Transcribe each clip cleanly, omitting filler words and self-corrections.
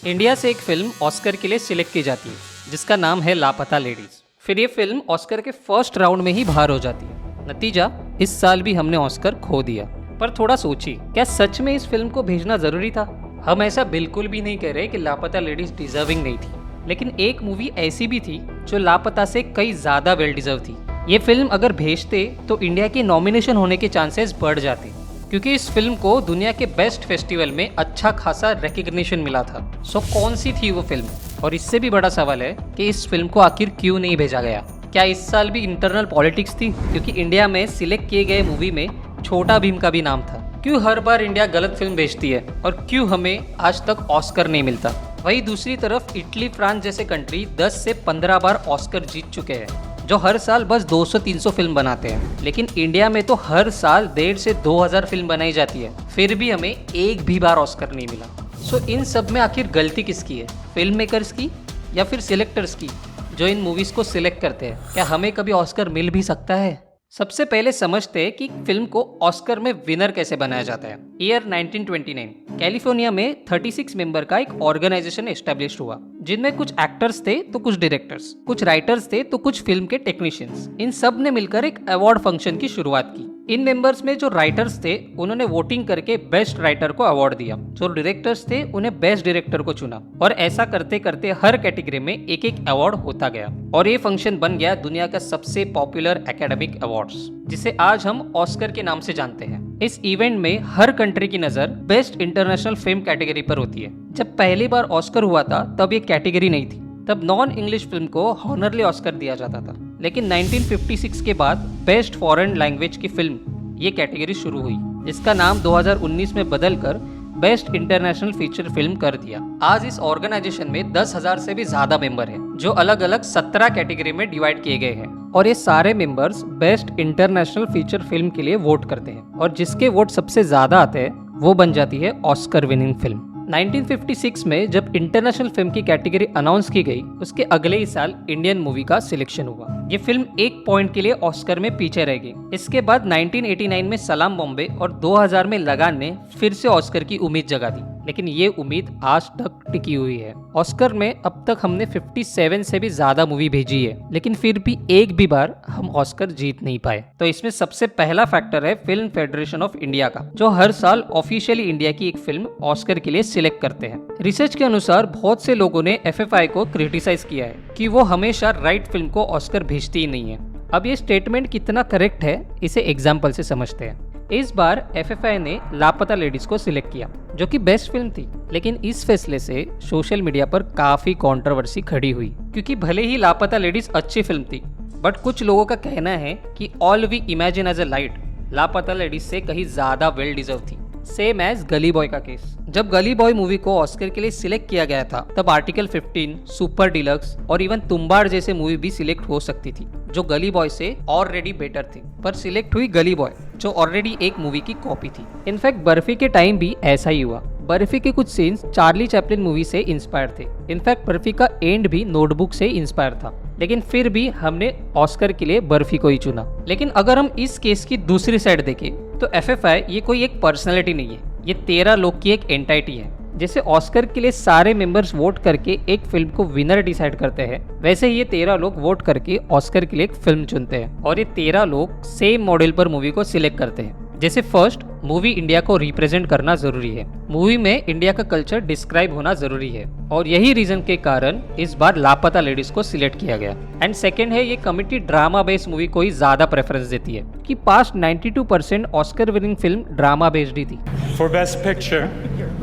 India से एक film Oscar के लिए सिलेक्ट की जाती है जिसका नाम है लापता लेडीज। फिर ये फिल्म ऑस्कर के फर्स्ट राउंड में ही बाहर हो जाती है। नतीजा, इस साल भी हमने ऑस्कर खो दिया। पर थोड़ा सोचिए, क्या सच में इस फिल्म को भेजना जरूरी था? हम ऐसा बिल्कुल भी नहीं कह रहे कि लापता लेडीज डिजर्विंग नहीं थी, लेकिन एक मूवी ऐसी भी थी जो लापता से कई ज्यादा वेल डिजर्व थी। ये फिल्म अगर भेजते तो इंडिया के नॉमिनेशन होने के चांसेस बढ़ जाते, क्योंकि इस फिल्म को दुनिया के बेस्ट फेस्टिवल में अच्छा खासा रिकग्निशन मिला था। सो कौन सी थी वो फिल्म? और इससे भी बड़ा सवाल है कि इस फिल्म को आखिर क्यों नहीं भेजा गया? क्या इस साल भी इंटरनल पॉलिटिक्स थी? क्योंकि इंडिया में सिलेक्ट किए गए मूवी में छोटा भीम का भी नाम था। क्यों हर बार इंडिया गलत फिल्म भेजती है और क्यों हमें आज तक ऑस्कर नहीं मिलता? वही दूसरी तरफ इटली, फ्रांस जैसे कंट्री 10 से 15 बार ऑस्कर जीत चुके हैं, जो हर साल बस 200-300 फिल्म बनाते हैं। लेकिन इंडिया में तो हर साल 1,500 से 2,000 फिल्म बनाई जाती है, फिर भी हमें एक भी बार ऑस्कर नहीं मिला। सो इन सब में आखिर गलती किसकी है? फिल्म मेकर्स की या फिर सिलेक्टर्स की, जो इन मूवीज को सिलेक्ट करते हैं? क्या हमें कभी ऑस्कर मिल भी सकता है? सबसे पहले समझते हैं कि फिल्म को ऑस्कर में विनर कैसे बनाया जाता है। ईयर 1929 कैलिफोर्निया में 36 मेंबर का एक ऑर्गेनाइजेशन एस्टेब्लिश हुआ, जिनमें कुछ एक्टर्स थे तो कुछ डायरेक्टर्स, कुछ राइटर्स थे तो कुछ फिल्म के टेक्नीशियंस। इन सब ने मिलकर एक अवार्ड फंक्शन की शुरुआत की। इन मेंबर्स में जो राइटर्स थे उन्होंने वोटिंग करके बेस्ट राइटर को अवार्ड दिया, जो डायरेक्टर्स थे उन्हें बेस्ट डायरेक्टर को चुना, और ऐसा करते करते हर कैटेगरी में एक एक अवार्ड होता गया और ये फंक्शन बन गया दुनिया का सबसे पॉपुलर एकेडमिक अवार्ड्स, जिसे आज हम ऑस्कर के नाम से जानते हैं। इस इवेंट में हर कंट्री की नजर बेस्ट इंटरनेशनल फिल्म कैटेगरी पर होती है। जब पहली बार ऑस्कर हुआ था तब ये कैटेगरी नहीं थी, तब नॉन इंग्लिश फिल्म को हॉनरली ऑस्कर दिया जाता था। लेकिन 1956 के बाद बेस्ट फॉरेन लैंग्वेज की फिल्म ये कैटेगरी शुरू हुई, जिसका नाम 2019 में बदलकर बेस्ट इंटरनेशनल फीचर फिल्म कर दिया। आज इस ऑर्गेनाइजेशन में 10,000 से भी ज्यादा मेंबर हैं, जो अलग अलग 17 कैटेगरी में डिवाइड किए गए हैं, और ये सारे members best international feature film के लिए वोट करते हैं, और जिसके वोट सबसे ज्यादा आते हैं वो बन जाती है ऑस्कर विनिंग फिल्म। 1956 में जब इंटरनेशनल फिल्म की कैटेगरी अनाउंस की गई, उसके अगले ही साल इंडियन मूवी का सिलेक्शन हुआ। ये फिल्म 1 पॉइंट के लिए ऑस्कर में पीछे रह गई। इसके बाद 1989 में सलाम बॉम्बे और 2000 में लगान ने फिर से ऑस्कर की उम्मीद जगा दी, लेकिन ये उम्मीद आज तक टिकी हुई है। ऑस्कर में अब तक हमने 57 से भी ज्यादा मूवी भेजी है, लेकिन फिर भी एक भी बार हम ऑस्कर जीत नहीं पाए। तो इसमें सबसे पहला फैक्टर है फिल्म फेडरेशन ऑफ इंडिया का, जो हर साल ऑफिशियली इंडिया की एक फिल्म ऑस्कर के लिए सिलेक्ट करते हैं। रिसर्च के अनुसार बहुत से लोगों ने FFI को क्रिटिसाइज किया है कि वो हमेशा राइट फिल्म को ऑस्कर भेजती ही नहीं है। अब ये स्टेटमेंट कितना करेक्ट है, इसे एग्जाम्पल से समझते हैं। इस बार FFI ने लापता लेडीज को सिलेक्ट किया, जो कि बेस्ट फिल्म थी, लेकिन इस फैसले से सोशल मीडिया पर काफी कंट्रोवर्सी खड़ी हुई, क्योंकि भले ही लापता लेडीज अच्छी फिल्म थी, बट कुछ लोगों का कहना है कि all we imagine as a light Laapataa Ladies से कहीं ज्यादा वेल डिजर्व थी, सेम एज गली बॉय का केस। जब गली बॉय मूवी को ऑस्कर के लिए सिलेक्ट किया गया था, तब आर्टिकल 15, सुपर डिलक्स और इवन तुम्बाड़ जैसे मूवी भी सिलेक्ट हो सकती थी, जो गली बॉय से ऑलरेडी बेटर थी। पर सिलेक्ट हुई गली बॉय, जो ऑलरेडी एक मूवी की कॉपी थी। इनफैक्ट बर्फी के टाइम भी ऐसा ही हुआ। बर्फी के कुछ सीन्स चार्ली चैपलिन मूवी से इंस्पायर थे। इनफैक्ट बर्फी का एंड भी नोटबुक से इंस्पायर था, लेकिन फिर भी हमने ऑस्कर के लिए बर्फी को ही चुना। लेकिन अगर हम इस केस की दूसरी साइड देखें तो FFI ये कोई एक पर्सनैलिटी नहीं है, ये 13 लोग की एक एंटाइटी है। जैसे ऑस्कर के लिए सारे मेंबर्स वोट करके एक फिल्म को विनर डिसाइड करते हैं, वैसे ही ये 13 लोग वोट करके ऑस्कर के लिए एक फिल्म चुनते हैं, और ये 13 लोग सेम मॉडल पर मूवी को सिलेक्ट करते हैं। जैसे फर्स्ट, मूवी इंडिया को रिप्रेजेंट करना जरूरी है। मूवी में इंडिया का कल्चर डिस्क्राइब होना जरूरी है, और यही रीजन के कारण इस बार लापता लेडीज को सिलेक्ट किया गया। एंड सेकंड है, ये कमिटी ड्रामा बेस्ड मूवी को ही ज्यादा प्रेफरेंस देती है, कि past 92% Oscar winning film drama based ही थी। For Best Picture,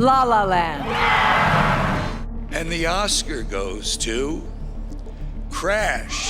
La La Land. And the Oscar goes to Crash.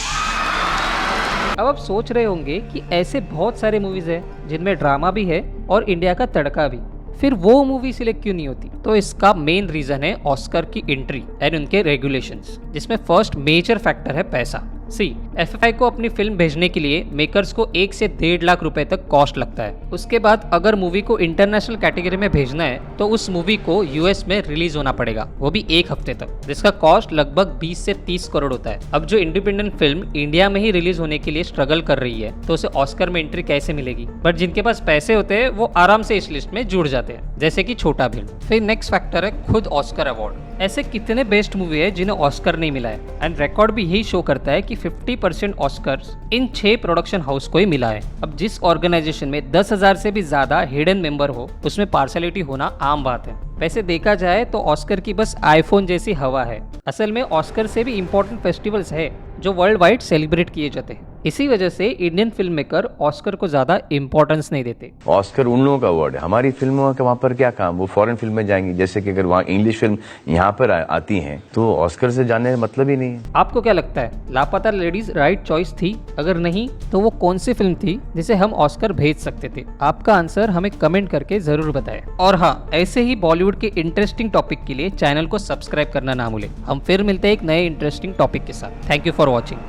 अब आप सोच रहे होंगे कि ऐसे बहुत सारे मूवीज हैं जिनमें ड्रामा भी है और इंडिया का तड़का भी, फिर वो मूवी सिलेक्ट क्यों नहीं होती? तो इसका मेन रीजन है ऑस्कर की एंट्री एंड उनके रेगुलेशंस, जिसमें फर्स्ट मेजर फैक्टर है पैसा। सी, FFI को अपनी फिल्म भेजने के लिए मेकर्स को 1 से 1.5 लाख रुपए तक कॉस्ट लगता है। उसके बाद अगर मूवी को इंटरनेशनल कैटेगरी में भेजना है तो उस मूवी को US में रिलीज होना पड़ेगा, वो भी 1 हफ्ते तक, जिसका कॉस्ट लगभग 20 से 30 करोड़ होता है। अब जो इंडिपेंडेंट फिल्म इंडिया में ही रिलीज होने के लिए स्ट्रगल कर रही है तो उसे ऑस्कर में एंट्री कैसे मिलेगी? बट जिनके पास पैसे होते हैं वो आराम से इस लिस्ट में जुड़ जाते हैं, जैसे कि छोटा भीम। फिर नेक्स्ट फैक्टर है खुद ऑस्कर अवार्ड। ऐसे कितने बेस्ट मूवी है जिन्हें ऑस्कर नहीं मिला है, एंड रिकॉर्ड भी यही शो करता है कि 50% ऑस्कर्स इन 6 प्रोडक्शन हाउस को ही मिला है। अब जिस ऑर्गेनाइजेशन में 10,000 से भी ज्यादा हिडन मेंबर हो उसमें पार्शलिटी होना आम बात है। वैसे देखा जाए तो ऑस्कर की बस आईफोन जैसी हवा है। असल में ऑस्कर से भी इम्पोर्टेंट फेस्टिवल्स है जो वर्ल्ड वाइड सेलिब्रेट किए जाते हैं। इसी वजह से इंडियन फिल्म मेकर ऑस्कर को ज्यादा इम्पोर्टेंस नहीं देते। ऑस्कर उन लोगों का अवार्ड है, हमारी फिल्मों का वहाँ पर क्या काम? वो फॉरेन फिल्म में जाएंगी, जैसे कि अगर वहाँ इंग्लिश फिल्म यहाँ पर आती हैं तो ऑस्कर से जाने का मतलब ही नहीं है। आपको क्या लगता है, लापता लेडीज राइट चॉइस थी? अगर नहीं तो वो कौन सी फिल्म थी जिसे हम ऑस्कर भेज सकते थे? आपका आंसर हमें कमेंट करके जरूर बताएं। और हाँ, ऐसे ही बॉलीवुड के इंटरेस्टिंग टॉपिक के लिए चैनल को सब्सक्राइब करना ना भूलें। हम फिर मिलते हैं एक नए इंटरेस्टिंग टॉपिक के साथ। Thank you for watching.